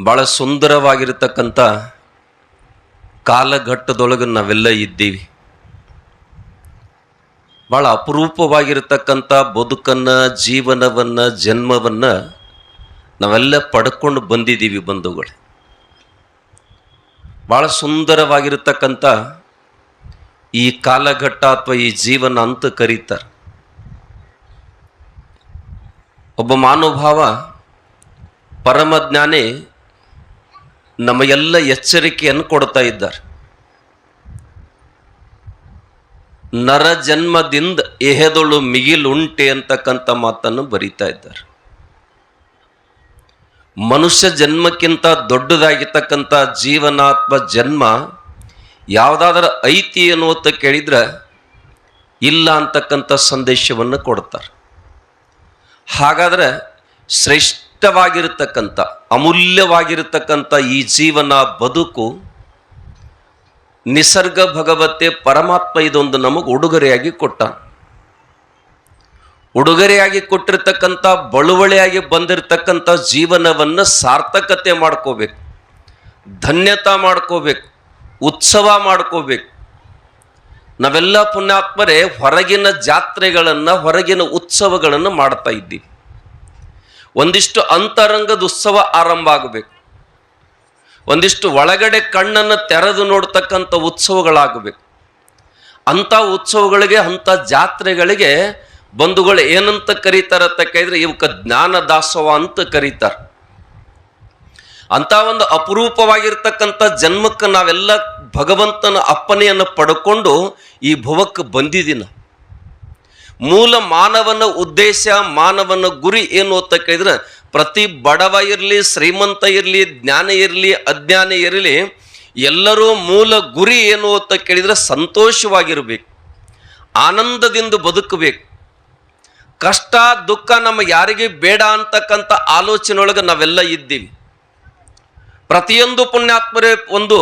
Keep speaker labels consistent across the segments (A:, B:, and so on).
A: ಭಾಳ ಸುಂದರವಾಗಿರತಕ್ಕಂಥ ಕಾಲಘಟ್ಟದೊಳಗೆ ನಾವೆಲ್ಲ ಇದ್ದೀವಿ. ಭಾಳ ಅಪರೂಪವಾಗಿರತಕ್ಕಂಥ ಬದುಕನ್ನು, ಜೀವನವನ್ನು, ಜನ್ಮವನ್ನು ನಾವೆಲ್ಲ ಪಡ್ಕೊಂಡು ಬಂದಿದ್ದೀವಿ ಬಂಧುಗಳೇ. ಭಾಳ ಸುಂದರವಾಗಿರತಕ್ಕಂಥ ಈ ಕಾಲಘಟ್ಟ ಅಥವಾ ಈ ಜೀವನ ಅಂತ ಕರೀತಾರೆ. ಒಬ್ಬ ಮಹಾನುಭಾವ ಪರಮಜ್ಞಾನಿ ನಮಗೆಲ್ಲ ಎಚ್ಚರಿಕೆಯನ್ನು ಕೊಡ್ತಾ ಇದ್ದಾರೆ. ನರ ಜನ್ಮದಿಂದ ಎಹೆದೊಳು ಮಿಗಿಲುಂಟೆ ಅಂತಕ್ಕಂಥ ಮಾತನ್ನು ಬರೀತಾ ಇದ್ದಾರೆ. ಮನುಷ್ಯ ಜನ್ಮಕ್ಕಿಂತ ದೊಡ್ಡದಾಗಿರ್ತಕ್ಕಂಥ ಜೀವನಾತ್ಮ ಜನ್ಮ ಯಾವುದಾದ್ರೂ ಐತಿ ಅನ್ನುವಂತ ಕೇಳಿದ್ರೆ ಇಲ್ಲ ಅಂತಕ್ಕಂಥ ಸಂದೇಶವನ್ನು ಕೊಡ್ತಾರೆ. ಹಾಗಾದ್ರೆ ಶ್ರೇಷ್ಠವಾಗಿರತಕ್ಕಂಥ ಅಮೂಲ್ಯವಾಗಿರತಕ್ಕಂಥ ಈ ಜೀವನ ಬದುಕು ನಿಸರ್ಗ ಭಗವತೆ ಪರಮಾತ್ಮ ಇದೊಂದು ನಮಗೆ ಉಡುಗೊರೆಯಾಗಿ ಕೊಟ್ಟ. ಉಡುಗೊರೆಯಾಗಿ ಕೊಟ್ಟಿರ್ತಕ್ಕಂಥ ಬಳುವಳಿಯಾಗಿ ಬಂದಿರತಕ್ಕಂಥ ಜೀವನವನ್ನು ಸಾರ್ಥಕತೆ ಮಾಡ್ಕೋಬೇಕು, ಧನ್ಯತಾ ಮಾಡ್ಕೋಬೇಕು, ಉತ್ಸವ ಮಾಡ್ಕೋಬೇಕು. ನಾವೆಲ್ಲ ಪುಣ್ಯಾತ್ಮರೇ ಹೊರಗಿನ ಜಾತ್ರೆಗಳನ್ನು, ಹೊರಗಿನ ಉತ್ಸವಗಳನ್ನು ಮಾಡ್ತಾ ಇದ್ದೀವಿ. ಒಂದಿಷ್ಟು ಅಂತರಂಗದ ಉತ್ಸವ ಆರಂಭ ಆಗಬೇಕು, ಒಂದಿಷ್ಟು ಒಳಗಡೆ ಕಣ್ಣನ್ನು ತೆರೆದು ನೋಡ್ತಕ್ಕಂಥ ಉತ್ಸವಗಳಾಗಬೇಕು. ಅಂಥ ಉತ್ಸವಗಳಿಗೆ, ಅಂಥ ಜಾತ್ರೆಗಳಿಗೆ ಬಂಧುಗಳು ಏನಂತ ಕರೀತಾರೆ ಅಂತ ಕೇಳಿದ್ರೆ ಇವಕ್ಕೆ ಜ್ಞಾನ ದಾಸೋಹ ಅಂತ ಕರೀತಾರೆ. ಅಂಥ ಒಂದು ಅಪರೂಪವಾಗಿರ್ತಕ್ಕಂಥ ಜನ್ಮಕ್ಕೆ ನಾವೆಲ್ಲ ಭಗವಂತನ ಅಪ್ಪನೆಯನ್ನು ಪಡ್ಕೊಂಡು ಈ ಭುವಕ್ಕೆ ಬಂದಿದ್ದೀನ. ಮೂಲ ಮಾನವನ ಉದ್ದೇಶ, ಮಾನವನ ಗುರಿ ಏನು ಅಂತ ಕೇಳಿದ್ರೆ ಪ್ರತಿ ಬಡವ ಇರಲಿ, ಶ್ರೀಮಂತ ಇರಲಿ, ಜ್ಞಾನ ಇರಲಿ, ಅಜ್ಞಾನ ಇರಲಿ, ಎಲ್ಲರೂ ಮೂಲ ಗುರಿ ಏನು ಅಂತ ಕೇಳಿದ್ರೆ ಸಂತೋಷವಾಗಿರ್ಬೇಕು, ಆನಂದದಿಂದ ಬದುಕಬೇಕು. ಕಷ್ಟ ದುಃಖ ನಮ್ಮ ಯಾರಿಗೆ ಬೇಡ ಅಂತಕ್ಕಂಥ ಆಲೋಚನೆ ಒಳಗೆ ನಾವೆಲ್ಲ ಇದ್ದೀವಿ. ಪ್ರತಿಯೊಂದು ಪುಣ್ಯಾತ್ಮರೇ ಒಂದು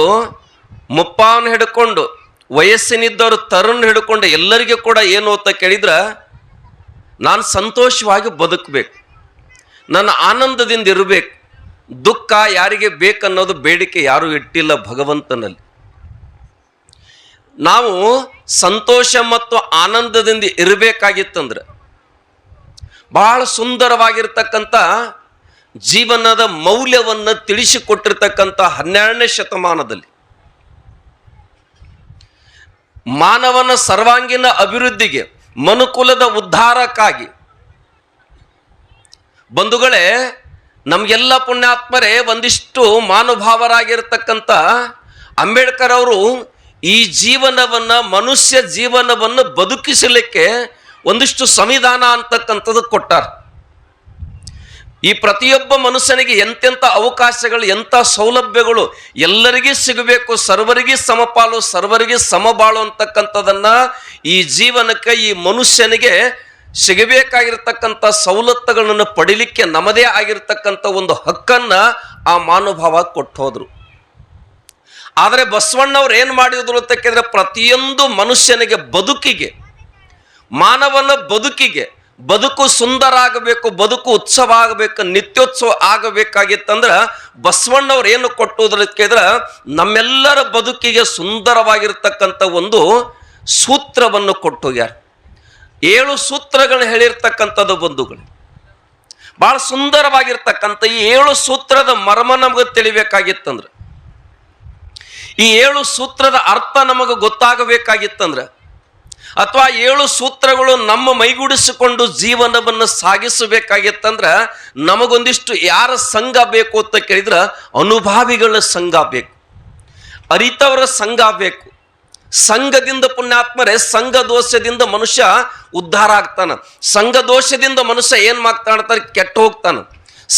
A: ಮುಪ್ಪಾವನ್ನು ಹಿಡ್ಕೊಂಡು, ವಯಸ್ಸಿನಿದ್ದವರು ತರುಣ ಹಿಡ್ಕೊಂಡು ಎಲ್ಲರಿಗೂ ಕೂಡ ಏನು ಅಂತ ಕೇಳಿದ್ರೆ ನಾನು ಸಂತೋಷವಾಗಿ ಬದುಕಬೇಕು, ನನ್ನ ಆನಂದದಿಂದ ಇರಬೇಕು. ದುಃಖ ಯಾರಿಗೆ ಬೇಕನ್ನೋದು ಬೇಡಿಕೆ ಯಾರೂ ಇಟ್ಟಿಲ್ಲ ಭಗವಂತನಲ್ಲಿ. ನಾವು ಸಂತೋಷ ಮತ್ತು ಆನಂದದಿಂದ ಇರಬೇಕಾಗಿತ್ತಂದ್ರೆ ಬಹಳ ಸುಂದರವಾಗಿರ್ತಕ್ಕಂಥ ಜೀವನದ ಮೌಲ್ಯವನ್ನು ತಿಳಿಸಿಕೊಟ್ಟಿರ್ತಕ್ಕಂಥ 12ನೇ ಶತಮಾನದಲ್ಲಿ ಮಾನವನ ಸರ್ವಾಂಗೀಣ ಅಭಿವೃದ್ಧಿಗೆ, ಮನುಕುಲದ ಉದ್ಧಾರಕ್ಕಾಗಿ ಬಂಧುಗಳೇ ನಮಗೆಲ್ಲ ಪುಣ್ಯಾತ್ಮರೇ ಒಂದಿಷ್ಟು ಮಹಾನುಭಾವರಾಗಿರ್ತಕ್ಕಂಥ ಅಂಬೇಡ್ಕರ್ ಅವರು ಈ ಜೀವನವನ್ನು, ಮನುಷ್ಯ ಜೀವನವನ್ನು ಬದುಕಿಸಲಿಕ್ಕೆ ಒಂದಿಷ್ಟು ಸಂವಿಧಾನ ಅಂತಕ್ಕಂಥದ್ದು ಕೊಟ್ಟಾರ. ಈ ಪ್ರತಿಯೊಬ್ಬ ಮನುಷ್ಯನಿಗೆ ಎಂತೆಂಥ ಅವಕಾಶಗಳು, ಎಂಥ ಸೌಲಭ್ಯಗಳು ಎಲ್ಲರಿಗೂ ಸಿಗಬೇಕು, ಸರ್ವರಿಗೆ ಸಮಪಾಲು, ಸರ್ವರಿಗೆ ಸಮಬಾಳು ಅಂತಕ್ಕಂಥದನ್ನ ಈ ಜೀವನಕ್ಕೆ, ಈ ಮನುಷ್ಯನಿಗೆ ಸಿಗಬೇಕಾಗಿರ್ತಕ್ಕಂಥ ಸವಲತ್ತುಗಳನ್ನು ಪಡಿಲಿಕ್ಕೆ ನಮ್ಮದೇ ಆಗಿರ್ತಕ್ಕಂಥ ಒಂದು ಹಕ್ಕನ್ನು ಆ ಮಹಾನುಭಾವ ಕೊಟ್ಟು ಹೋದ್ರು. ಆದರೆ ಬಸವಣ್ಣವ್ರು ಏನು ಮಾಡಿದ್ರು ಅಂತ ಕೇಳಿದ್ರೆ ಪ್ರತಿಯೊಂದು ಮನುಷ್ಯನಿಗೆ, ಬದುಕಿಗೆ, ಮಾನವನ ಬದುಕಿಗೆ, ಬದುಕು ಸುಂದರ ಆಗಬೇಕು, ಬದುಕು ಉತ್ಸವ ಆಗಬೇಕು, ನಿತ್ಯೋತ್ಸವ ಆಗಬೇಕಾಗಿತ್ತಂದ್ರೆ ಬಸವಣ್ಣವ್ರು ಏನು ಕೊಟ್ಟೋದ್ರ ಕೇಳಿದ್ರೆ ನಮ್ಮೆಲ್ಲರ ಬದುಕಿಗೆ ಸುಂದರವಾಗಿರ್ತಕ್ಕಂಥ ಒಂದು ಸೂತ್ರವನ್ನು ಕೊಟ್ಟು ಹೋಗ್ಯಾರ. 7 ಸೂತ್ರಗಳನ್ನ ಹೇಳಿರ್ತಕ್ಕಂಥದ್ದು ಬಂಧುಗಳು. ಬಹಳ ಸುಂದರವಾಗಿರ್ತಕ್ಕಂಥ ಈ 7 ಸೂತ್ರದ ಮರ್ಮ ನಮಗೆ ತಿಳಿಬೇಕಾಗಿತ್ತಂದ್ರೆ, ಈ 7 ಸೂತ್ರದ ಅರ್ಥ ನಮಗೆ ಗೊತ್ತಾಗಬೇಕಾಗಿತ್ತಂದ್ರೆ, ಅಥವಾ 7 ಸೂತ್ರಗಳು ನಮ್ಮ ಮೈಗೂಡಿಸಿಕೊಂಡು ಜೀವನವನ್ನು ಸಾಗಿಸಬೇಕಾಗಿತ್ತಂದ್ರೆ ನಮಗೊಂದಿಷ್ಟು ಯಾರ ಸಂಘ ಬೇಕು ಅಂತ ಕೇಳಿದ್ರೆ ಅನುಭಾವಿಗಳ ಸಂಘ ಬೇಕು, ಅರಿತವರ ಸಂಘ ಬೇಕು. ಸಂಘದಿಂದ ಪುಣ್ಯಾತ್ಮರೇ ಸಂಘ ದೋಷದಿಂದ ಮನುಷ್ಯ ಉದ್ಧಾರ ಆಗ್ತಾನ. ಸಂಘ ದೋಷದಿಂದ ಮನುಷ್ಯ ಏನ್ ಮಾಡ್ತಾನೆ, ಕೆಟ್ಟ ಹೋಗ್ತಾನ.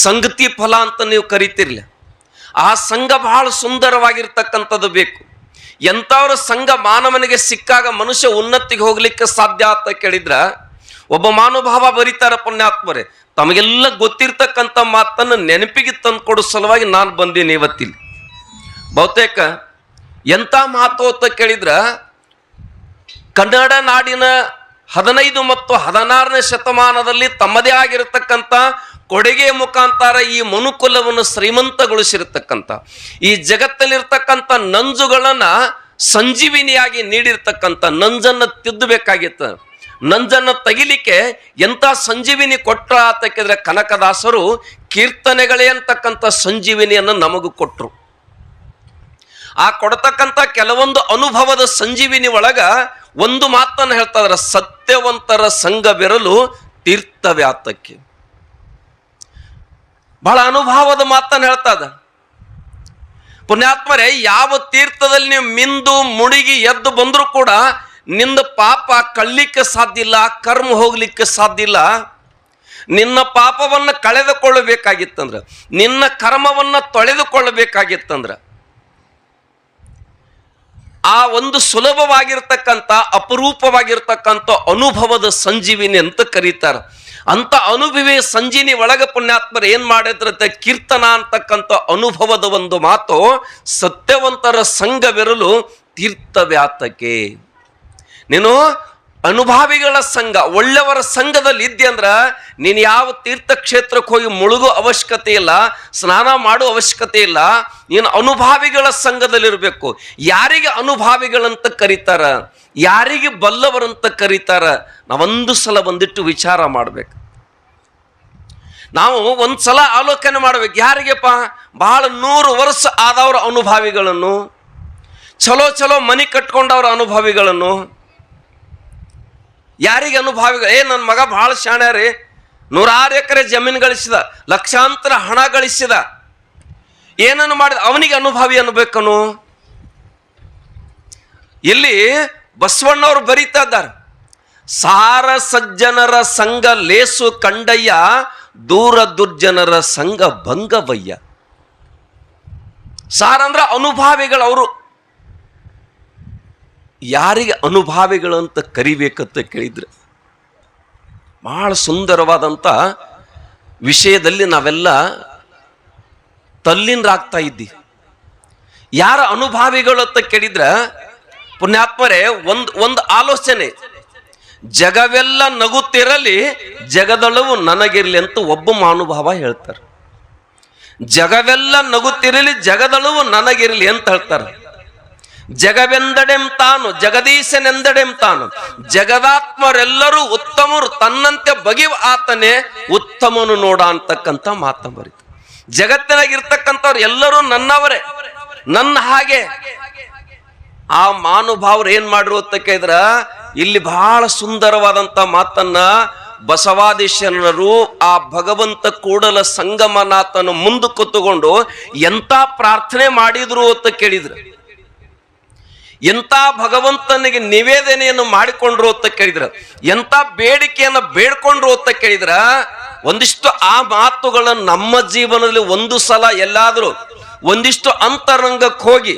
A: ಸಂಗತಿ ಫಲ ಅಂತ ನೀವು ಕರಿತಿರ್ಲಿ. ಆ ಸಂಘ ಬಹಳ ಸುಂದರವಾಗಿರ್ತಕ್ಕಂಥದ್ದು ಬೇಕು. ಎಂಥವ್ರ ಸಂಘ ಮಾನವನಿಗೆ ಸಿಕ್ಕಾಗ ಮನುಷ್ಯ ಉನ್ನತಿಗೆ ಹೋಗ್ಲಿಕ್ಕೆ ಸಾಧ್ಯ ಅಂತ ಕೇಳಿದ್ರ ಒಬ್ಬ ಮಹಾನುಭಾವ ಬರೀತಾರ ಪುಣ್ಯಾತ್ಮರೇ, ತಮಗೆಲ್ಲ ಗೊತ್ತಿರ್ತಕ್ಕಂಥ ಮಾತನ್ನು ನೆನಪಿಗೆ ತಂದುಕೊಡೋ ಸಲುವಾಗಿ ನಾನು ಬಂದೀನಿ ಇವತ್ತಿಲ್ಲಿ. ಬಹುತೇಕ ಎಂಥ ಮಾತು ಅಂತ ಕೇಳಿದ್ರ ಕನ್ನಡ ನಾಡಿನ 15 ಮತ್ತು 16ನೇ ಶತಮಾನದಲ್ಲಿ ತಮ್ಮದೇ ಆಗಿರತಕ್ಕಂಥ ಕೊಡುಗೆ ಮುಖಾಂತರ ಈ ಮನುಕುಲವನ್ನು ಶ್ರೀಮಂತಗೊಳಿಸಿರ್ತಕ್ಕಂಥ, ಈ ಜಗತ್ತಲ್ಲಿರ್ತಕ್ಕಂಥ ನಂಜುಗಳನ್ನ ಸಂಜೀವಿನಿಯಾಗಿ ನೀಡಿರ್ತಕ್ಕಂಥ, ನಂಜನ್ನು ತಿದ್ದಬೇಕಾಗಿತ್ತು. ನಂಜನ್ನು ತೆಗಿಲಿಕ್ಕೆ ಎಂಥ ಸಂಜೀವಿನಿ ಕೊಟ್ರ ಅಂತಕ್ಕಿದ್ರೆ ಕನಕದಾಸರು ಕೀರ್ತನೆಗಳೇ ಅಂತಕ್ಕಂಥ ಸಂಜೀವಿನಿಯನ್ನು ನಮಗೂ ಕೊಟ್ಟರು. ಆ ಕೊಡತಕ್ಕಂಥ ಕೆಲವೊಂದು ಅನುಭವದ ಸಂಜೀವಿನಿ ಒಳಗ ಒಂದು ಮಾತನ್ನು ಹೇಳ್ತಾ ಇದ್ದಾರೆ, ಸತ್ಯವಂತರ ಸಂಘ ಬೆರಲು ತೀರ್ಥವ್ಯಾತಕ್ಕೆ. ಬಹಳ ಅನುಭವದ ಮಾತನ್ನು ಹೇಳ್ತಾ ಇದ್ದ. ಪುಣ್ಯಾತ್ಮರೇ, ಯಾವ ತೀರ್ಥದಲ್ಲಿ ನೀವು ಮಿಂದು ಮುಳುಗಿ ಎದ್ದು ಬಂದರೂ ಕೂಡ ನಿನ್ನ ಪಾಪ ಕಳ್ಳಿಕ್ಕೆ ಸಾಧ್ಯ ಇಲ್ಲ, ಕರ್ಮ ಹೋಗ್ಲಿಕ್ಕೆ ಸಾಧ್ಯ ಇಲ್ಲ. ನಿನ್ನ ಪಾಪವನ್ನು ಕಳೆದುಕೊಳ್ಳಬೇಕಾಗಿತ್ತಂದ್ರ, ನಿನ್ನ ಕರ್ಮವನ್ನು ತೊಳೆದುಕೊಳ್ಳಬೇಕಾಗಿತ್ತಂದ್ರ ಆ ಒಂದು ಸುಲಭವಾಗಿರ್ತಕ್ಕಂಥ ಅಪರೂಪವಾಗಿರ್ತಕ್ಕಂಥ ಅನುಭವದ ಸಂಜೀವಿನಿ ಅಂತ ಕರೀತಾರೆ. ಅಂತ ಅನುಭವಿ ಸಂಜೀವಿನಿ ಒಳಗ ಪುಣ್ಯಾತ್ಮರು ಏನ್ ಮಾಡಿದ್ರಂತೆ, ಕೀರ್ತನ ಅಂತಕ್ಕಂಥ ಅನುಭವದ ಒಂದು ಮಾತು, ಸತ್ಯವಂತರ ಸಂಘವಿರಲು ತೀರ್ಥವ್ಯಾತಕ್ಕೆ. ನೀನು ಅನುಭಾವಿಗಳ ಸಂಘ, ಒಳ್ಳೆಯವರ ಸಂಘದಲ್ಲಿ ಇದ್ದೆ ಅಂದ್ರ ನೀನು ಯಾವ ತೀರ್ಥಕ್ಷೇತ್ರಕ್ಕೆ ಹೋಗಿ ಮುಳುಗೋ ಅವಶ್ಯಕತೆ ಇಲ್ಲ, ಸ್ನಾನ ಮಾಡೋ ಅವಶ್ಯಕತೆ ಇಲ್ಲ. ನೀನು ಅನುಭಾವಿಗಳ ಸಂಘದಲ್ಲಿರ್ಬೇಕು. ಯಾರಿಗೆ ಅನುಭಾವಿಗಳಂತ ಕರೀತಾರ, ಯಾರಿಗೆ ಬಲ್ಲವರಂತ ಕರೀತಾರ, ನಾವೊಂದು ಸಲ ಬಂದಿಟ್ಟು ವಿಚಾರ ಮಾಡ್ಬೇಕು. ನಾವು ಒಂದ್ಸಲ ಆಲೋಚನೆ ಮಾಡ್ಬೇಕು, ಯಾರಿಗೆಪ್ಪ ಬಹಳ 100 ವರ್ಷ ಆದವ್ರ ಅನುಭಾವಿಗಳನ್ನು, ಚಲೋ ಚಲೋ ಮನೆ ಕಟ್ಕೊಂಡವ್ರ ಅನುಭಾವಿಗಳನ್ನು, ಯಾರಿಗೆ ಅನುಭಾವಿಗಳು? ನನ್ನ ಮಗ ಬಹಳ ಶಾಣೆ ರೀ, 100 ಎಕರೆ ಜಮೀನು ಗಳಿಸಿದ, ಲಕ್ಷಾಂತರ ಹಣ ಗಳಿಸಿದ, ಏನನ್ನು ಮಾಡಿದ, ಅವನಿಗೆ ಅನುಭಾವಿ ಅನ್ಬೇಕನು? ಇಲ್ಲಿ ಬಸವಣ್ಣವ್ರು ಬರೀತಾ ಇದ್ದಾರೆ, ಸಾರ ಸಜ್ಜನರ ಸಂಘ ಲೇಸು ಕಂಡಯ್ಯ, ದೂರ ದುರ್ಜನರ ಸಂಘ ಭಂಗವಯ್ಯ. ಸಾರ ಅಂದ್ರ ಅನುಭಾವಿಗಳು. ಅವರು ಯಾರಿಗೆ ಅನುಭಾವಿಗಳು ಅಂತ ಕರಿಬೇಕಂತ ಕೇಳಿದ್ರೆ ಬಹಳ ಸುಂದರವಾದಂಥ ವಿಷಯದಲ್ಲಿ ನಾವೆಲ್ಲ ತಲ್ಲೀನರಾಗ್ತಾ ಇದ್ದಿ. ಯಾರ ಅನುಭಾವಿಗಳು ಅಂತ ಕೇಳಿದ್ರೆ ಪುಣ್ಯಾತ್ಮರೇ, ಒಂದು ಆಲೋಚನೆ, ಜಗವೆಲ್ಲ ನಗುತ್ತಿರಲಿ ಜಗದೊಳವು ನನಗಿರಲಿ ಅಂತ ಒಬ್ಬ ಮಹಾನುಭಾವ ಹೇಳ್ತಾರೆ. ಜಗವೆಲ್ಲ ನಗುತ್ತಿರಲಿ ಜಗದೊಳವು ನನಗಿರಲಿ ಅಂತ ಹೇಳ್ತಾರೆ. ಜಗವೆಂದಡೆಂ ತಾನು, ಜಗದೀಶನೆಂದಡೆಂ ತಾನು, ಜಗದಾತ್ಮರೆಲ್ಲರೂ ಉತ್ತಮರು, ತನ್ನಂತೆ ಬಗೆವ ಆತನೇ ಉತ್ತಮನು ನೋಡ ಅಂತಕ್ಕಂಥ ಮಾತ ಬರೀತು. ಜಗತ್ತಿನಾಗಿರ್ತಕ್ಕಂಥವ್ರು ಎಲ್ಲರೂ ನನ್ನವರೇ, ನನ್ನ ಹಾಗೆ. ಆ ಮಹಾನುಭಾವರು ಏನ್ ಮಾಡ್ರು ಅಂತ ಕೇಳಿದ್ರ, ಇಲ್ಲಿ ಬಹಳ ಸುಂದರವಾದಂತ ಮಾತನ್ನ ಬಸವಾದಿಶರಣರು ಆ ಭಗವಂತ ಕೂಡಲ ಸಂಗಮನಾಥನ ಮುಂದೆ ಕೂತುಕೊಂಡು ಎಂತ ಪ್ರಾರ್ಥನೆ ಮಾಡಿದ್ರು ಅಂತ ಕೇಳಿದ್ರು, ಎಂತ ಭಗವಂತನಿಗೆ ನಿವೇದನೆಯನ್ನು ಮಾಡಿಕೊಂಡ್ರು ಅಂತ ಕೇಳಿದ್ರ, ಎಂತ ಬೇಡಿಕೆಯನ್ನು ಬೇಡ್ಕೊಂಡ್ರು ಅಂತ ಕೇಳಿದ್ರ, ಒಂದಿಷ್ಟು ಆ ಮಾತುಗಳನ್ನು ನಮ್ಮ ಜೀವನದಲ್ಲಿ ಒಂದು ಸಲ ಎಲ್ಲಾದ್ರೂ ಒಂದಿಷ್ಟು ಅಂತರಂಗಕ್ಕೆ ಹೋಗಿ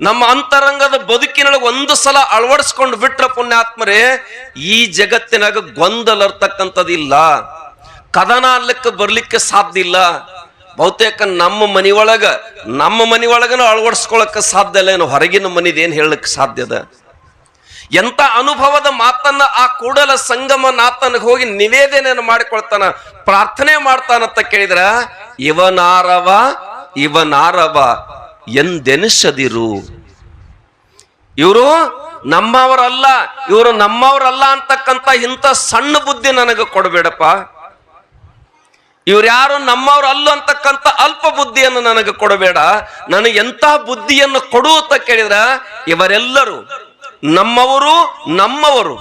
A: ನಮ್ಮ ಅಂತರಂಗದ ಬದುಕಿನೊಳಗೆ ಒಂದು ಸಲ ಅಳವಡಿಸ್ಕೊಂಡು ಬಿಟ್ರ ಪುಣ್ಯಾತ್ಮರೇ, ಈ ಜಗತ್ತಿನಾಗ ಗೊಂದಲ ಇರ್ತಕ್ಕಂಥದ್ದಿಲ್ಲ, ಕದನ ಅಲ್ಲಕ್ಕೆ ಬರ್ಲಿಕ್ಕೆ ಸಾಧ್ಯ ಇಲ್ಲ. ಬಹುತೇಕ ನಮ್ಮ ಮನೆಯೊಳಗನ ಅಳವಡಿಸ್ಕೊಳಕ್ಕೆ ಸಾಧ್ಯ ಇಲ್ಲ, ಏನು ಹೊರಗಿನ ಮನಿದೇನು ಹೇಳಲಿಕ್ಕೆ ಸಾಧ್ಯದ? ಎಂತ ಅನುಭವದ ಮಾತನ್ನ ಆ ಕೂಡಲ ಸಂಗಮ ನಾಥನಿಗೆ ಹೋಗಿ ನಿವೇದನೆಯನ್ನು ಮಾಡಿಕೊಳ್ತಾನ, ಪ್ರಾರ್ಥನೆ ಮಾಡ್ತಾನಂತ ಕೇಳಿದ್ರ, ಇವನಾರವ ಎಂದೆನಿಸದಿರು. ಇವರು ನಮ್ಮವರಲ್ಲ ಅಂತಕ್ಕಂಥ ಇಂಥ ಸಣ್ಣ ಬುದ್ಧಿ ನನಗೆ ಕೊಡಬೇಡಪ್ಪ. ಇವ್ರ್ಯಾರು ನಮ್ಮವ್ರಲ್ಲ ಅಂತಕ್ಕಂಥ ಅಲ್ಪ ಬುದ್ಧಿಯನ್ನು ನನಗೆ ಕೊಡಬೇಡ. ನನಗೆ ಎಂಥ ಬುದ್ಧಿಯನ್ನು ಕೊಡು ಅಂತ ಕೇಳಿದ್ರ, ಇವರೆಲ್ಲರೂ ನಮ್ಮವರು.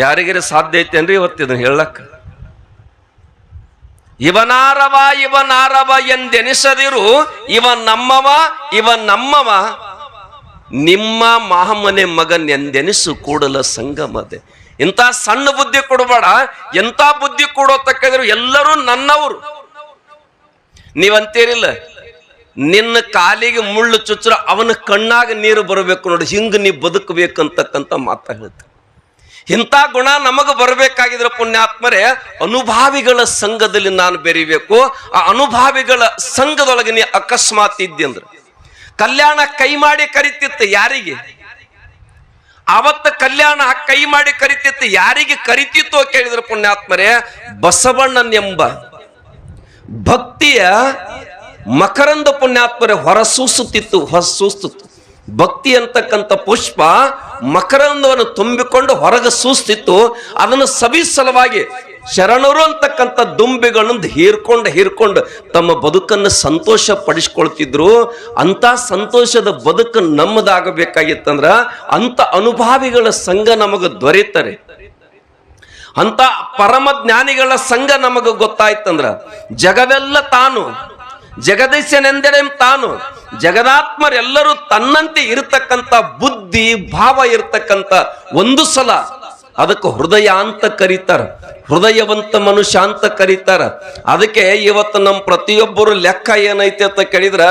A: ಯಾರಿಗಾರ ಸಾಧ್ಯ ಐತೇನ್ರಿ ಇವತ್ತಿದನ್ನು ಹೇಳಕ್ಕ? ಇವನಾರವ ಎಂದೆನಿಸದಿರು, ಇವ ನಮ್ಮವ ನಿಮ್ಮ ಮಹಾಮನೆ ಮಗನ್ ಎಂದೆನಿಸು ಕೂಡಲ ಸಂಗಮದೆ. ಇಂಥ ಸಣ್ಣ ಬುದ್ಧಿ ಕೊಡಬೇಡ, ಎಂತ ಬುದ್ಧಿ ಕೊಡೋತಕ್ಕಿದ್ರು ಎಲ್ಲರೂ ನನ್ನವರು. ನೀವಂತೀರಿಲ್ಲ, ನಿನ್ನ ಕಾಲಿಗೆ ಮುಳ್ಳು ಚುಚ್ಚರ ಅವನ ಕಣ್ಣಾಗ ನೀರು ಬರಬೇಕು ನೋಡಿ, ಹಿಂಗ ನೀ ಬದುಕಬೇಕಂತಕ್ಕಂಥ ಮಾತಾ ಹೇಳ್ತಾರೆ. ಇಂಥ ಗುಣ ನಮಗ ಬರಬೇಕಾಗಿದ್ರೆ ಪುಣ್ಯಾತ್ಮರೇ, ಅನುಭಾವಿಗಳ ಸಂಘದಲ್ಲಿ ನಾನು ಬೆರಿಬೇಕು. ಆ ಅನುಭಾವಿಗಳ ಸಂಘದೊಳಗೆ ನೀ ಅಕಸ್ಮಾತ್ ಇದ್ದೆ ಅಂದ್ರೆ ಕಲ್ಯಾಣ ಕೈ ಮಾಡಿ ಕರಿತಿತ್ತು. ಯಾರಿಗೆ? ಅವತ್ತ ಕಲ್ಯಾಣ ಕೈ ಮಾಡಿ ಕರಿತಿತ್ತು. ಯಾರಿಗೆ ಕರಿತಿತ್ತು ಕೇಳಿದ್ರೆ ಪುಣ್ಯಾತ್ಮರೇ, ಬಸವಣ್ಣನೆಂಬ ಭಕ್ತಿಯ ಮಕರಂದ ಪುಣ್ಯಾತ್ಮರೇ ಹೊರಸೂಸುತ್ತಿತ್ತು. ಭಕ್ತಿ ಅಂತಕ್ಕಂಥ ಪುಷ್ಪ ಮಕರಂದವನ್ನು ತುಂಬಿಕೊಂಡು ಹೊರಗೆ ಸೂಸ್ತಿತ್ತು. ಅದನ್ನು ಸಲುವಾಗಿ ಶರಣರು ಅಂತಕ್ಕಂಥ ದುಂಬಿಗಳನ್ನು ಹೀರ್ಕೊಂಡು ತಮ್ಮ ಬದುಕನ್ನು ಸಂತೋಷ ಪಡಿಸ್ಕೊಳ್ತಿದ್ರು. ಅಂತ ಸಂತೋಷದ ಬದುಕು ನಮ್ಮದಾಗಬೇಕಾಗಿತ್ತಂದ್ರ ಅಂತ ಅನುಭಾವಿಗಳ ಸಂಘ ನಮಗೆ ದೊರೆಯುತ್ತಾರೆ. ಅಂತ ಪರಮ ಜ್ಞಾನಿಗಳ ಸಂಘ ನಮಗೆ ಗೊತ್ತಾಯ್ತಂದ್ರ ಜಗವೆಲ್ಲ ತಾನು, ಜಗದೀಶನೆಂದೆಡೆ ತಾನು, ಜಗದಾತ್ಮರೆಲ್ಲರೂ ತನ್ನಂತೆ ಇರತಕ್ಕಂಥ ಬುದ್ಧಿ ಭಾವ ಇರತಕ್ಕಂಥ ಒಂದು ಸಲ ಅದಕ್ಕೆ ಹೃದಯ ಅಂತ ಕರೀತಾರ, ಹೃದಯವಂತ ಮನುಷ್ಯ ಅಂತ ಕರೀತಾರ. ಅದಕ್ಕೆ ಇವತ್ತು ನಮ್ಮ ಪ್ರತಿಯೊಬ್ಬರು ಲೆಕ್ಕ ಏನೈತೆ ಅಂತ ಕೇಳಿದ್ರ,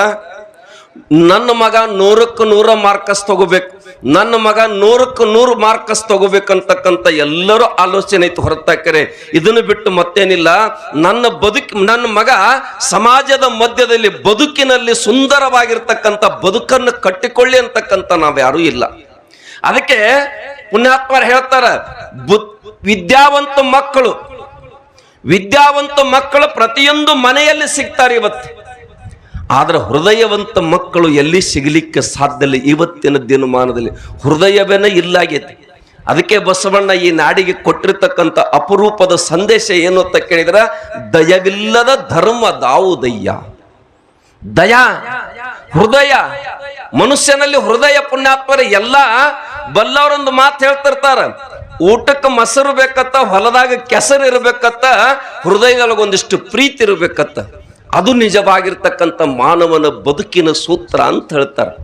A: ನನ್ನ ಮಗ 100ಕ್ಕೆ 100 ಮಾರ್ಕಸ್ ತಗೋಬೇಕು, ನನ್ನ ಮಗ 100ಕ್ಕೆ 100 ಮಾರ್ಕಸ್ ತಗೋಬೇಕಂತಕ್ಕಂಥ ಎಲ್ಲರೂ ಆಲೋಚನೆ ಐತಿ ಹೊರತಾಕರೆ ಇದನ್ನು ಬಿಟ್ಟು ಮತ್ತೇನಿಲ್ಲ. ನನ್ನ ಮಗ ಸಮಾಜದ ಮಧ್ಯದಲ್ಲಿ ಬದುಕಿನಲ್ಲಿ ಸುಂದರವಾಗಿರ್ತಕ್ಕಂಥ ಬದುಕನ್ನು ಕಟ್ಟಿಕೊಳ್ಳಿ ಅಂತಕ್ಕಂಥ ನಾವ್ ಯಾರೂ ಇಲ್ಲ. ಅದಕ್ಕೆ ಪುಣ್ಯಾತ್ಮರು ಹೇಳ್ತಾರ, ವಿದ್ಯಾವಂತ ಮಕ್ಕಳು ಪ್ರತಿಯೊಂದು ಮನೆಯಲ್ಲಿ ಸಿಗ್ತಾರೆ ಇವತ್ತು. ಆದ್ರೆ ಹೃದಯವಂತ ಮಕ್ಕಳು ಎಲ್ಲಿ ಸಿಗಲಿಕ್ಕೆ ಸಾಧ್ಯ ಇಲ್ಲ. ಇವತ್ತಿನ ದಿನಮಾನದಲ್ಲಿ ಹೃದಯವೇನ ಇಲ್ಲಾಗೈತಿ. ಅದಕ್ಕೆ ಬಸವಣ್ಣ ಈ ನಾಡಿಗೆ ಕೊಟ್ಟಿರ್ತಕ್ಕಂಥ ಅಪರೂಪದ ಸಂದೇಶ ಏನು ಅಂತ ಕೇಳಿದ್ರ, ದಯವಿಲ್ಲದ ಧರ್ಮ ದಾವುದಯ್ಯ. ದಯಾ ಹೃದಯ, ಮನುಷ್ಯನಲ್ಲಿ ಹೃದಯ ಪುಣ್ಯಾತ್ಮರ ಎಲ್ಲ ಬಲ್ಲವರೊಂದು ಮಾತು ಹೇಳ್ತಿರ್ತಾರ, ಊಟಕ್ಕೆ ಮೊಸರು ಬೇಕತ್ತ, ಹೊಲದಾಗ ಕೆಸರು ಇರ್ಬೇಕತ್ತ, ಹೃದಯದೊಳಗೊಂದಿಷ್ಟು ಪ್ರೀತಿ ಇರ್ಬೇಕತ್ತ. ಅದು ನಿಜವಾಗಿರ್ತಕ್ಕಂಥ ಮಾನವನ ಬದುಕಿನ ಸೂತ್ರ ಅಂತ ಹೇಳ್ತಾರೆ.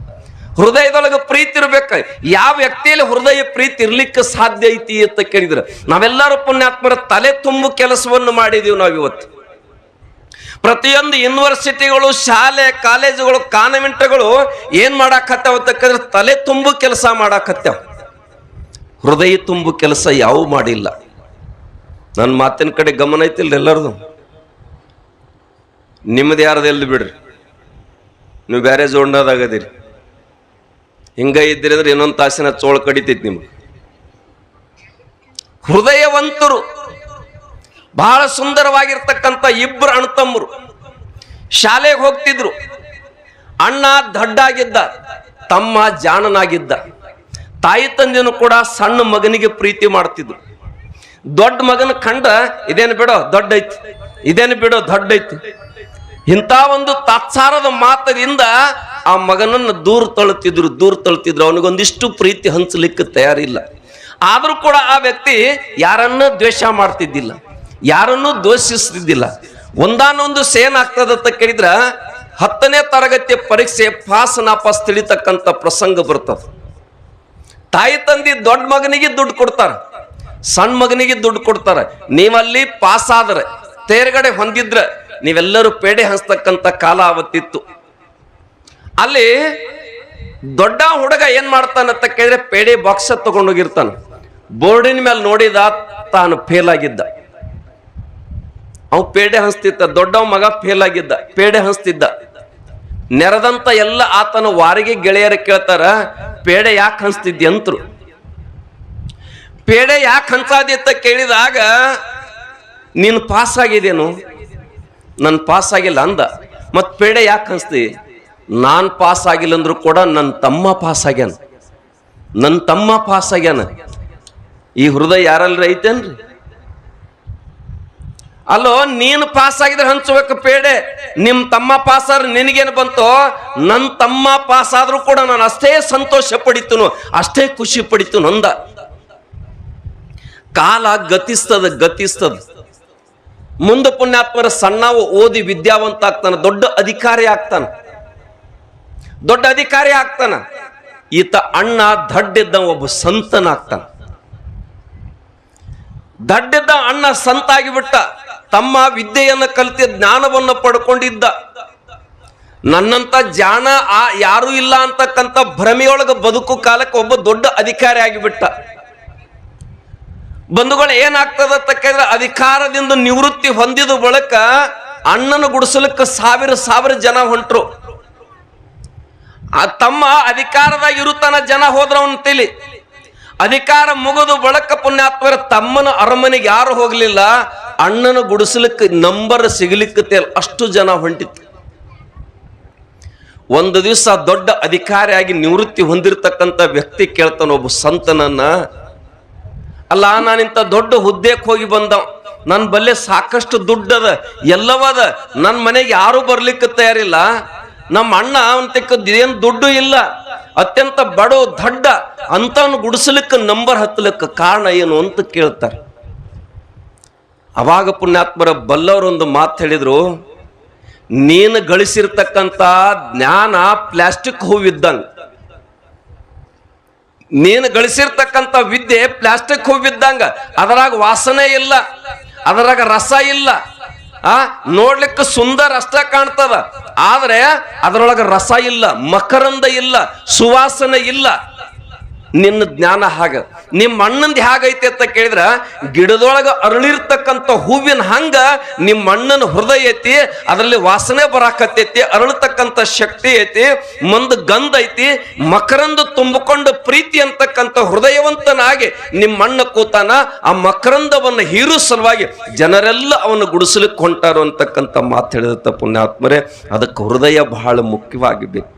A: ಹೃದಯದೊಳಗೆ ಪ್ರೀತಿ ಇರ್ಬೇಕ. ಯಾವ ವ್ಯಕ್ತಿಯಲ್ಲಿ ಹೃದಯ ಪ್ರೀತಿ ಇರ್ಲಿಕ್ಕೆ ಸಾಧ್ಯ ಐತಿ ಅಂತ ಕೇಳಿದ್ರೆ, ನಾವೆಲ್ಲರೂ ಪುಣ್ಯಾತ್ಮರ ತಲೆ ತುಂಬು ಕೆಲಸವನ್ನು ಮಾಡಿದೀವಿ. ನಾವಿವತ್ತು ಪ್ರತಿಯೊಂದು ಯೂನಿವರ್ಸಿಟಿಗಳು, ಶಾಲೆ ಕಾಲೇಜುಗಳು, ಕಾನ್ವೆಂಟ್ಗಳು ಏನ್ ಮಾಡಾಕತ್ತಾವ ಅಂತ ಕೇಳಿದ್ರೆ ತಲೆ ತುಂಬು ಕೆಲಸ ಮಾಡಾಕತ್ತಾವ. ಹೃದಯ ತುಂಬು ಕೆಲಸ ಯಾವ ಮಾಡಿಲ್ಲ. ನನ್ನ ಮಾತಿನ ಕಡೆ ಗಮನ ಐತಿಲ್ಲ ಎಲ್ಲರದು. ನಿಮ್ಮದು ಯಾರ್ದು ಎಲ್ಲಿ ಬಿಡ್ರಿ, ನೀವು ಬೇರೆ ಜೋಡ್ನದಾಗದಿರಿ. ಹಿಂಗ ಇದ್ದೀರಿ ಅಂದ್ರೆ ಇನ್ನೊಂದು ತಾಸಿನ ಚೋಳ ಕಡಿತೈತಿ ನಿಮ್ಗೆ. ಹೃದಯವಂತರು, ಬಹಳ ಸುಂದರವಾಗಿರ್ತಕ್ಕಂಥ ಇಬ್ಬರು ಅಣ್ಣತಮ್ಮರು ಶಾಲೆಗೆ ಹೋಗ್ತಿದ್ರು. ಅಣ್ಣ ದಡ್ಡಾಗಿದ್ದ, ತಮ್ಮ ಜಾಣನಾಗಿದ್ದ. ತಾಯಿ ತಂದೆನೂ ಕೂಡ ಸಣ್ಣ ಮಗನಿಗೆ ಪ್ರೀತಿ ಮಾಡ್ತಿದ್ರು. ದೊಡ್ಡ ಮಗನ ಕಂಡ ಇದೇನು ಬಿಡೋ ದೊಡ್ಡೈತಿ, ಇದೇನು ಬಿಡೋ ದೊಡ್ಡೈತಿ, ಇಂಥ ಒಂದು ತಾತ್ಸಾರದ ಮಾತದಿಂದ ಆ ಮಗನನ್ನು ದೂರ ತಳ್ತಿದ್ರು. ಅವನಿಗೊಂದಿಷ್ಟು ಪ್ರೀತಿ ಹಂಚಲಿಕ್ಕೆ ತಯಾರಿಲ್ಲ. ಆದ್ರೂ ಕೂಡ ಆ ವ್ಯಕ್ತಿ ಯಾರನ್ನ ದ್ವೇಷ ಮಾಡ್ತಿದ್ದಿಲ್ಲ, ಯಾರನ್ನೂ ದೋಷಿಸ್ತಿದ್ದಿಲ್ಲ. ಒಂದಾನೊಂದು ಏನಾಗ್ತದಂತ ಕೇಳಿದ್ರ, 10ನೇ ತರಗತಿಯ ಪರೀಕ್ಷೆ ಪಾಸ್ ನಾಪಾಸ್ ತಿಳಿತಕ್ಕಂಥ ಪ್ರಸಂಗ ಬರ್ತದ. ತಾಯಿ ತಂದೆ ದೊಡ್ಡ ಮಗನಿಗೆ ದುಡ್ಡು ಕೊಡ್ತಾರ, ಸಣ್ಣ ಮಗನಿಗೆ ದುಡ್ಡು ಕೊಡ್ತಾರ. ನೀವಲ್ಲಿ ಪಾಸ್ ಆದ್ರೆ, ತೇರ್ಗಡೆ ಹೊಂದಿದ್ರ ನೀವೆಲ್ಲರೂ ಪೇಡೆ ಹಂಚ್ತಕ್ಕಂಥ ಕಾಲ ಅವತ್ತಿತ್ತು. ಅಲ್ಲಿ ದೊಡ್ಡ ಹುಡುಗ ಏನ್ ಮಾಡ್ತಾನಂತ ಕೇಳಿದ್ರೆ, ಪೇಡೆ ಬಾಕ್ಸ್ ತಗೊಂಡೋಗಿರ್ತಾನ. ಬೋರ್ಡಿನ ಮೇಲೆ ನೋಡಿದ ತಾನು ಫೇಲ್ ಆಗಿದ್ದ. ಅವ್ ಪೇಡೆ ಹಂಚ್ತಿದ್ದ. ದೊಡ್ಡವ ಮಗ ಫೇಲ್ ಆಗಿದ್ದ, ಪೇಡೆ ಹಂಚ್ತಿದ್ದ. ನೆರೆದಂತ ಎಲ್ಲ ಆತನ ವಾರಿಗೆ ಗೆಳೆಯರ ಕೇಳ್ತಾರ, ಪೇಡೆ ಯಾಕೆ ಹಂಚ್ತಿದ್ದಿ ಅಂತರು. ಪೇಡೆ ಯಾಕೆ ಹಂಚಾದಿ ಅಂತ ಕೇಳಿದಾಗ, ನೀನು ಪಾಸ್ ಆಗಿದೇನು? ನನ್ ಪಾಸ್ ಆಗಿಲ್ಲ ಅಂದ. ಮತ್ ಪೇಡೆ ಯಾಕೆ ಹಂಚ್ತಿ? ನಾನ್ ಪಾಸ್ ಆಗಿಲ್ಲ ಅಂದ್ರು ಕೂಡ ನನ್ನ ತಮ್ಮ ಪಾಸ್ ಆಗ್ಯಾನ, ನನ್ನ ತಮ್ಮ ಪಾಸ್ ಆಗ್ಯಾನ. ಈ ಹೃದಯ ಯಾರಲ್ರಿ ಐತೇನ್ರಿ? ಅಲ್ಲೋ, ನೀನು ಪಾಸ್ ಆಗಿದ್ರೆ ಹಂಚಬೇಕು ಪೇಡೆ, ನಿಮ್ ತಮ್ಮ ಪಾಸ್ ಆದ್ರೆ ನಿನಗೇನು ಬಂತೋ? ನನ್ನ ತಮ್ಮ ಪಾಸ್ ಆದ್ರೂ ಕೂಡ ನಾನು ಅಷ್ಟೇ ಸಂತೋಷ ಪಡಿತನು, ಅಷ್ಟೇ ಖುಷಿ ಪಡಿತನು ಅಂದ. ಕಾಲ ಗತಿಸ್ತದ. ಮುಂದೆ ಪುಣ್ಯಾತ್ಮರ ಸಣ್ಣವ ಓದಿ ವಿದ್ಯಾವಂತ ಆಗ್ತಾನ, ದೊಡ್ಡ ಅಧಿಕಾರಿ ಆಗ್ತಾನ. ಈತ ಅಣ್ಣ ದಡ್ಡಿದ್ದ ಒಬ್ಬ ಸಂತನಾಗ್ತಾನ. ದಡ್ಡಿದ್ದ ಅಣ್ಣ ಸಂತ ಆಗಿಬಿಟ್ಟ. ತಮ್ಮ ವಿದ್ಯೆಯನ್ನು ಕಲಿತ, ಜ್ಞಾನವನ್ನು ಪಡ್ಕೊಂಡಿದ್ದ. ನನ್ನಂತ ಜಾಣ ಯಾರು ಇಲ್ಲ ಅಂತಕ್ಕಂಥ ಭ್ರಮೆಯೊಳಗೆ ಬದುಕು ಕಾಲಕ್ಕೆ ಒಬ್ಬ ದೊಡ್ಡ ಅಧಿಕಾರಿ ಆಗಿಬಿಟ್ಟ. ಬಂಧುಗಳು, ಏನಾಗ್ತದ ಕೇಳಿದ್ರೆ, ಅಧಿಕಾರದಿಂದ ನಿವೃತ್ತಿ ಹೊಂದಿದ ಬಳಿಕ ಅಣ್ಣನ ಗುಡಿಸಲಕ್ಕೆ ಸಾವಿರ ಜನ ಹೊಂಟ್ರು. ಆ ತಮ್ಮ ಅಧಿಕಾರದಾಗ ಇರುತ್ತಾನ, ಜನ ಹೋದ್ರ ಅವನ ತಿಳಿ. ಅಧಿಕಾರ ಮುಗಿದು ಬಳಕ ಪುಣ್ಯಾತ್ಮರ ತಮ್ಮನ ಅರಮನೆಗೆ ಯಾರು ಹೋಗ್ಲಿಲ್ಲ, ಅಣ್ಣನ ಗುಡಿಸಲಿಕ್ಕೆ ನಂಬರ್ ಸಿಗಲಿಕ್ಕೆ ಅಷ್ಟು ಜನ ಹೊಂಟಿತ್ತು. ಒಂದು ದಿವಸ ದೊಡ್ಡ ಅಧಿಕಾರಿಯಾಗಿ ನಿವೃತ್ತಿ ಹೊಂದಿರತಕ್ಕಂಥ ವ್ಯಕ್ತಿ ಕೇಳ್ತಾನ ಒಬ್ಬ ಸಂತನನ್ನ, ಅಲ್ಲ ನಾನಿಂತ ದೊಡ್ಡ ಹುದ್ದೆಗೆ ಹೋಗಿ ಬಂದ, ನನ್ನ ಬಲ್ಲೆ ಸಾಕಷ್ಟು ದುಡ್ಡದ, ಎಲ್ಲವದ, ನನ್ನ ಮನೆಗೆ ಯಾರು ಬರ್ಲಿಕ್ಕೆ ತಯಾರಿಲ್ಲ, ನಮ್ಮ ಅಣ್ಣ ಅವನ ಏನ್ ದುಡ್ಡು ಇಲ್ಲ, ಅತ್ಯಂತ ಬಡೋ ದಡ್ಡ ಅಂತವನು ಗುಡಿಸಲಿಕ್ಕೆ ನಂಬರ್ ಹತ್ತಲಿಕ್ಕೆ ಕಾರಣ ಏನು ಅಂತ ಕೇಳ್ತಾರೆ. ಅವಾಗ ಪುಣ್ಯಾತ್ಮರ ಬಲ್ಲವರೊಂದು ಮಾತು ಹೇಳಿದ್ರು, ನೀನು ಗಳಿಸಿರ್ತಕ್ಕಂಥ ಜ್ಞಾನ ಪ್ಲಾಸ್ಟಿಕ್ ಹೂವಿದ್ದಂಗ, ನೀನು ಗಳಿಸಿರ್ತಕ್ಕಂಥ ವಿದ್ಯೆ ಪ್ಲಾಸ್ಟಿಕ್ ಹೂವಿದ್ದಂಗ, ಅದರಾಗ ವಾಸನೆ ಇಲ್ಲ, ಅದರಾಗ ರಸ ಇಲ್ಲ, ನೋಡ್ಲಿಕ್ಕೆ ಸುಂದರ ಅಷ್ಟ ಕಾಣ್ತದ, ಆದ್ರೆ ಅದರೊಳಗ ರಸ ಇಲ್ಲ, ಮಕರಂದ ಇಲ್ಲ, ಸುವಾಸನೆ ಇಲ್ಲ. ನಿನ್ನ ಜ್ಞಾನ ಹಾಗ, ನಿಮ್ಮ ಅಣ್ಣಂದು ಹೇಗೈತೆ ಅಂತ ಕೇಳಿದ್ರ, ಗಿಡದೊಳಗ ಅರಳಿರ್ತಕ್ಕಂಥ ಹೂವಿನ ಹಂಗ ನಿಮ್ಮ ಅಣ್ಣನ ಹೃದಯ ಐತಿ, ಅದರಲ್ಲಿ ವಾಸನೆ ಬರಾಕತ್ತೈತಿ, ಅರಳತಕ್ಕಂಥ ಶಕ್ತಿ ಐತಿ, ಮುಂದ ಗಂಧ ಐತಿ, ಮಕರಂದ ತುಂಬಿಕೊಂಡು ಪ್ರೀತಿ ಅಂತಕ್ಕಂಥ ಹೃದಯವಂತನಾಗಿ ನಿಮ್ಮ ಅಣ್ಣ ಕೂತಾನ. ಆ ಮಕರಂದವನ್ನು ಹೀರು ಸಲುವಾಗಿ ಜನರೆಲ್ಲ ಅವನು ಗುಡಿಸಲಿಕ್ಕೆ ಹೊಂಟಾರು ಅಂತಕ್ಕಂಥ ಮಾತು ಹೇಳಿದ ಪುಣ್ಯಾತ್ಮರೇ. ಅದಕ್ಕೆ ಹೃದಯ ಬಹಳ ಮುಖ್ಯವಾಗಿ ಬೇಕು.